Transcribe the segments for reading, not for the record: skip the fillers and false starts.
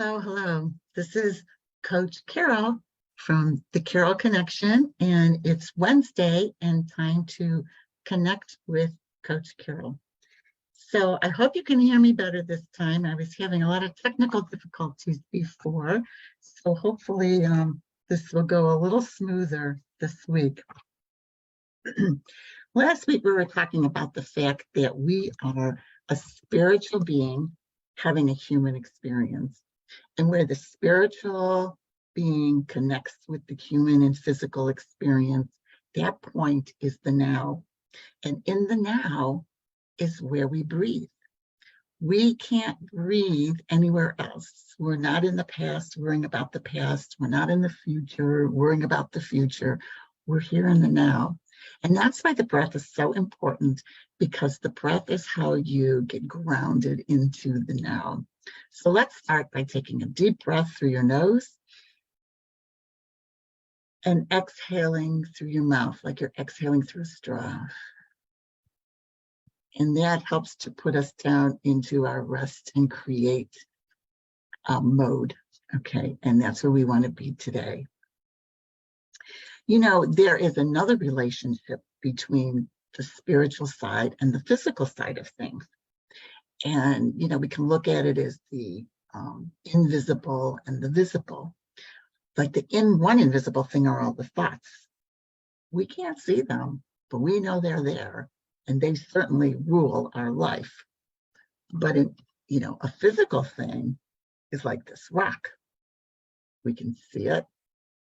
Hello. This is Coach Carol from the Carol Connection, and it's Wednesday and time to connect with Coach Carol. So I hope you can hear me better this time. I was having a lot of technical difficulties before, so hopefully this will go a little smoother this week. Last week we were talking about the fact that we are a spiritual being having a human experience. And where the spiritual being connects with the human and physical experience, that point is the now. And in the now is where we breathe. We can't breathe anywhere else. We're not in the past worrying about the past. We're not in the future worrying about the future. We're here in the now. And that's why the breath is so important, because the breath is how you get grounded into the now. So let's start by taking a deep breath through your nose and exhaling through your mouth, like you're exhaling through a straw. And that helps to put us down into our rest and create mode. Okay, and that's where we want to be today. You know, there is another relationship between the spiritual side and the physical side of things. And, you know, we can look at it as the invisible and the visible. Like one invisible thing are all the thoughts. We can't see them, but we know they're there, and they certainly rule our life. But, a physical thing is like this rock. We can see it,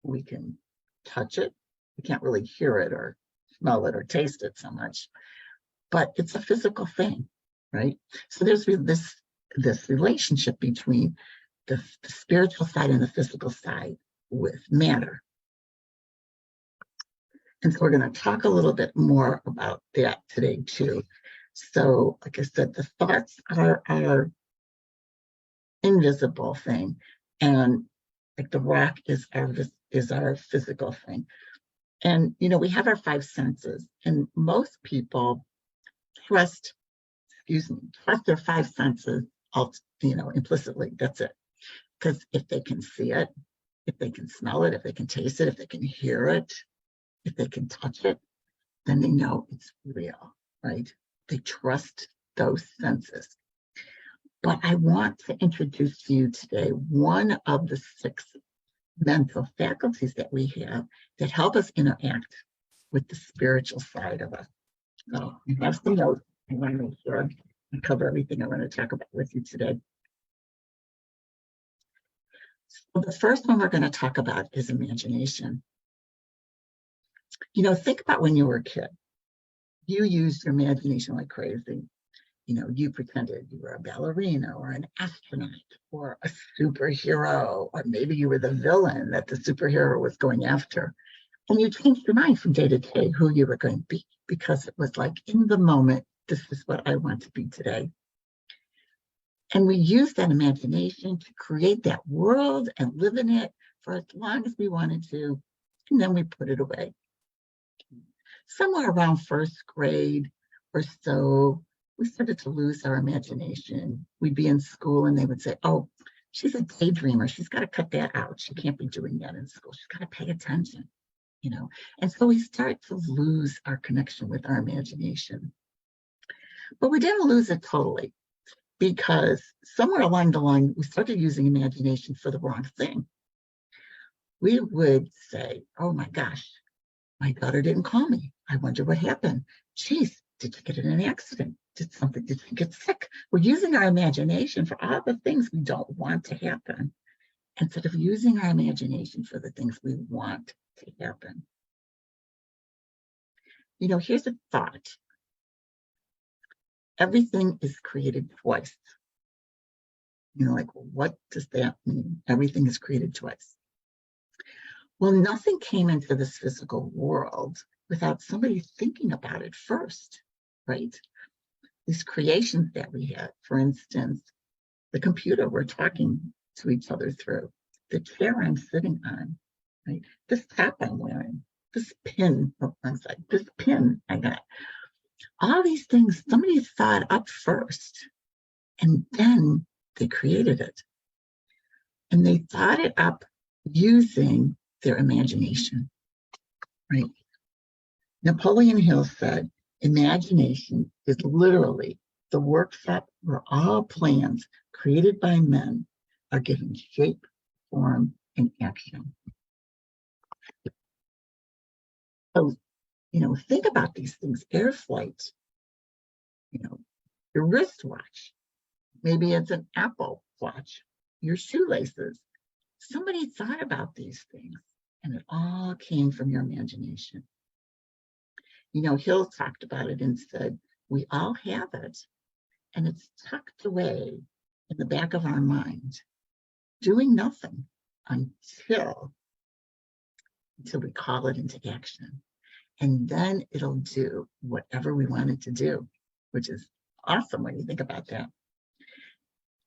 we can touch it. We can't really hear it or smell it or taste it so much, but it's a physical thing. Right? So there's this relationship between the spiritual side and the physical side with matter. And so we're going to talk a little bit more about that today too. So like I said, the thoughts are our invisible thing, and like the rock is our physical thing. And we have our five senses, and most people trust their five senses, implicitly. That's it. Because if they can see it, if they can smell it, if they can taste it, if they can hear it, if they can touch it, then they know it's real, right? They trust those senses. But I want to introduce to you today one of the 6 mental faculties that we have that help us interact with the spiritual side of us. So I have some notes. I want to make sure I cover everything I want to talk about with you today. So the first one we're going to talk about is imagination. Think about when you were a kid. You used your imagination like crazy. You pretended you were a ballerina or an astronaut or a superhero, or maybe you were the villain that the superhero was going after. And you changed your mind from day to day who you were going to be, because it was like, in the moment, this is what I want to be today. And we use that imagination to create that world and live in it for as long as we wanted to, and then we put it away. Somewhere around first grade or so, we started to lose our imagination. We'd be in school and they would say, oh, she's a daydreamer. She's got to cut that out. She can't be doing that in school. She's got to pay attention, And so we start to lose our connection with our imagination. But we didn't lose it totally, because somewhere along the line, we started using imagination for the wrong thing. We would say, oh my gosh, my daughter didn't call me. I wonder what happened. Geez, did you get in an accident? Did you get sick? We're using our imagination for all the things we don't want to happen, instead of using our imagination for the things we want to happen. Here's a thought. Everything is created twice. What does that mean? Everything is created twice. Well, nothing came into this physical world without somebody thinking about it first, right? These creations that we have, for instance, the computer we're talking to each other through, the chair I'm sitting on, right? This top I'm wearing, this pin, this pin I got. All these things, somebody thought up first, and then they created it. And they thought it up using their imagination, right? Napoleon Hill said, imagination is literally the workshop where all plans created by men are given shape, form, and action. So, think about these things. Air flight, your wristwatch, maybe it's an Apple Watch, your shoelaces. Somebody thought about these things, and it all came from your imagination. Hill talked about it and said, we all have it, and it's tucked away in the back of our mind, doing nothing until we call it into action. And then it'll do whatever we want it to do, which is awesome when you think about that.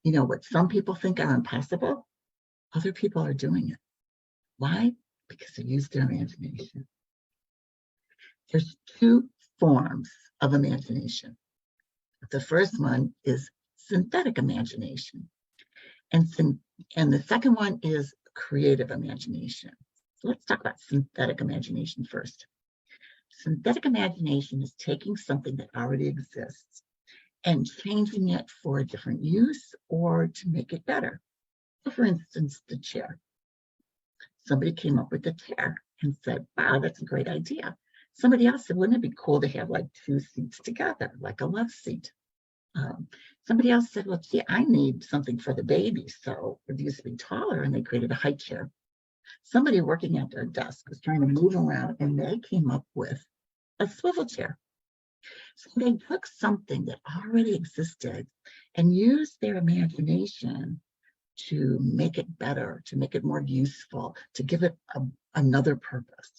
What some people think are impossible, other people are doing it. Why? Because they use their imagination. There's two forms of imagination. The first one is synthetic imagination. And the second one is creative imagination. So let's talk about synthetic imagination first. Synthetic imagination is taking something that already exists and changing it for a different use or to make it better. So for instance, the chair. Somebody came up with the chair and said, wow, that's a great idea. Somebody else said, wouldn't it be cool to have like two seats together, like a love seat? Somebody else said, well, gee, I need something for the baby. So it used to be taller, and they created a high chair. Somebody working at their desk was trying to move around, and they came up with a swivel chair. So they took something that already existed and used their imagination to make it better, to make it more useful, to give it another purpose.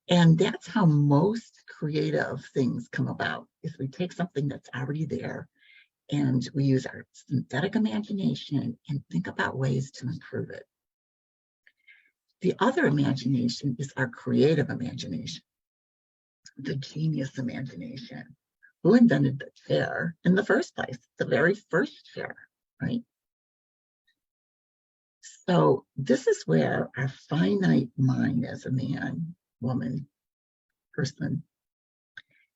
And that's how most creative things come about, is we take something that's already there and we use our synthetic imagination and think about ways to improve it. The other imagination is our creative imagination, the genius imagination. Who invented the chair in the first place? The very first chair, right? So this is where our finite mind as a man, woman, person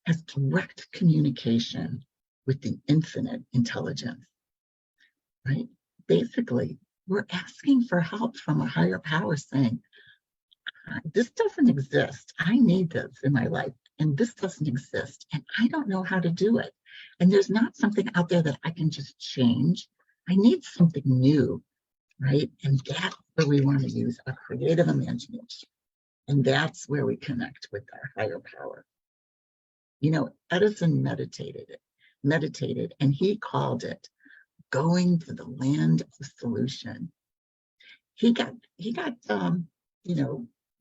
has direct communication with the infinite intelligence, right? Basically, we're asking for help from a higher power saying, this doesn't exist. I need this in my life, and this doesn't exist, and I don't know how to do it. And there's not something out there that I can just change. I need something new, right? And that's where we want to use a creative imagination. And that's where we connect with our higher power. Edison meditated, and he called it going to the land of solution. He got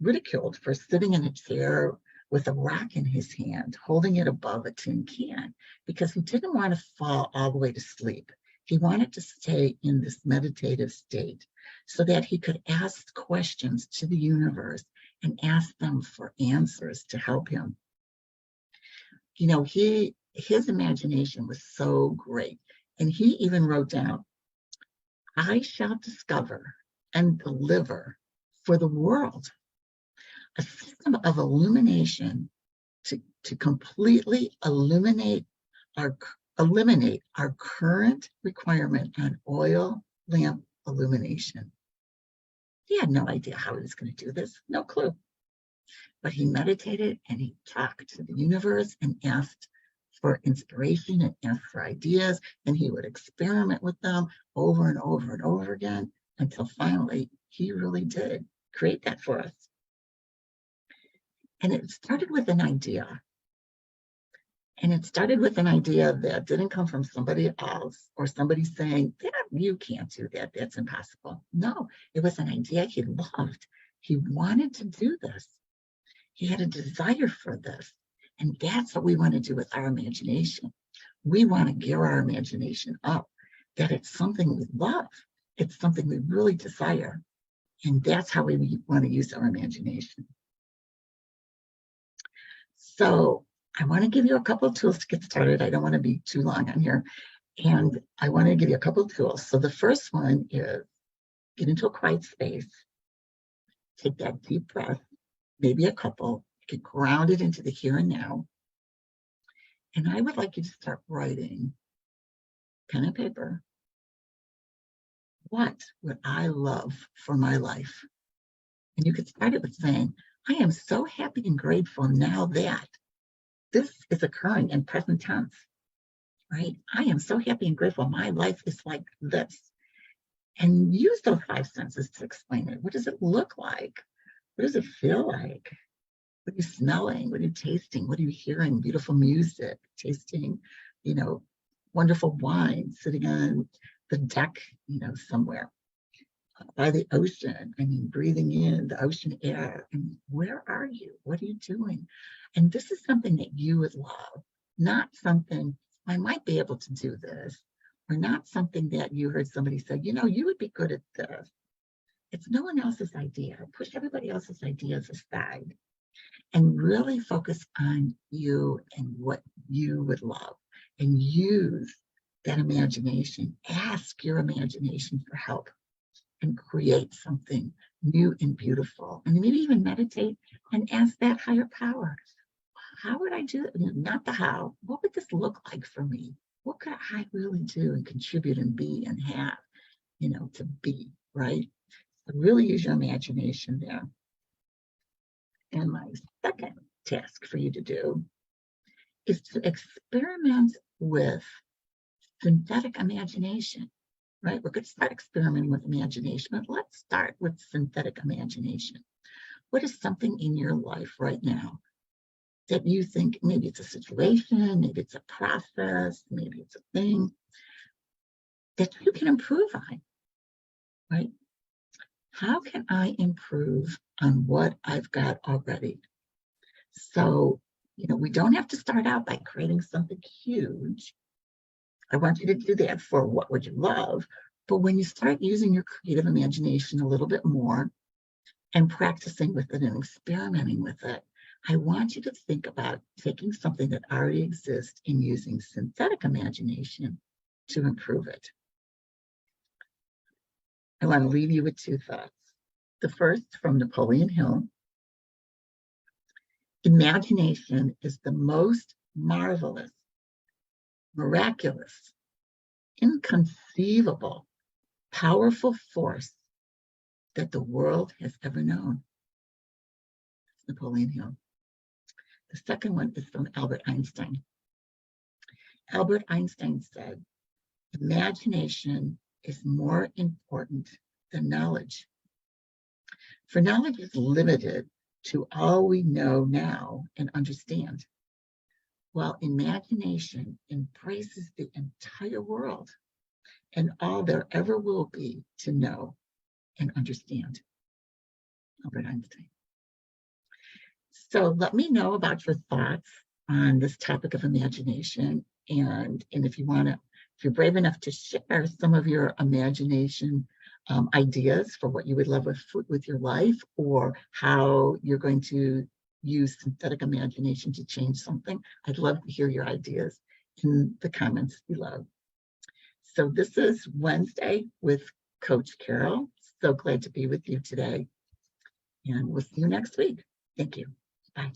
ridiculed for sitting in a chair with a rock in his hand, holding it above a tin can, because he didn't want to fall all the way to sleep. He wanted to stay in this meditative state so that he could ask questions to the universe and ask them for answers to help him. His imagination was so great. And he even wrote down, I shall discover and deliver for the world a system of illumination to completely eliminate our current requirement on oil lamp illumination. He had no idea how he was going to do this, no clue. But he meditated and he talked to the universe and asked for inspiration and asked for ideas, and he would experiment with them over and over and over again until finally he really did create that for us. And it started with an idea. And it started with an idea that didn't come from somebody else or somebody saying, you can't do that, that's impossible. No, it was an idea he loved. He wanted to do this. He had a desire for this. And that's what we want to do with our imagination. We want to gear our imagination up, that it's something we love. It's something we really desire. And that's how we want to use our imagination. So I want to give you a couple of tools to get started. I don't want to be too long on here. And I want to give you a couple of tools. So the first one is Get into a quiet space. Take that deep breath, maybe a couple. Get grounded into the here and now. And I would like you to start writing, pen and paper, what would I love for my life? And you could start it with saying, I am so happy and grateful now that this is occurring in present tense, right? I am so happy and grateful. My life is like this. And use those 5 senses to explain it. What does it look like? What does it feel like? What are you smelling? What are you tasting? What are you hearing? Beautiful music, tasting, wonderful wine, sitting on the deck, somewhere by the ocean. I mean, breathing in the ocean air. And where are you? What are you doing? And this is something that you would love, not something, I might be able to do this, or not something that you heard somebody say, you would be good at this. It's no one else's idea. Push everybody else's ideas aside and really focus on you and what you would love, and use that imagination. Ask your imagination for help and create something new and beautiful. And maybe even meditate and ask that higher power, how would I do it? Not the how. What would this look like for me? What could I really do and contribute and be and have, to be, right? So really use your imagination there. And my second task for you to do is to experiment with synthetic imagination, right? We're going to start experimenting with imagination, but let's start with synthetic imagination. What is something in your life right now that you think, maybe it's a situation, maybe it's a process, maybe it's a thing that you can improve on, right? How can I improve on what I've got already? So, we don't have to start out by creating something huge. I want you to do that for what would you love. But when you start using your creative imagination a little bit more and practicing with it and experimenting with it, I want you to think about taking something that already exists and using synthetic imagination to improve it. I want to leave you with 2 thoughts. The first, from Napoleon Hill: imagination is the most marvelous, miraculous, inconceivable, powerful force that the world has ever known. Napoleon Hill. The second one is from Albert Einstein. Albert Einstein said, imagination is more important than knowledge. For knowledge is limited to all we know now and understand, while imagination embraces the entire world and all there ever will be to know and understand. Albert Einstein. So let me know about your thoughts on this topic of imagination. And if you're brave enough to share some of your imagination ideas for what you would love with your life, or how you're going to use synthetic imagination to change something, I'd love to hear your ideas in the comments below. So this is Wednesday with Coach Carol. So glad to be with you today. And we'll see you next week. Thank you. Bye.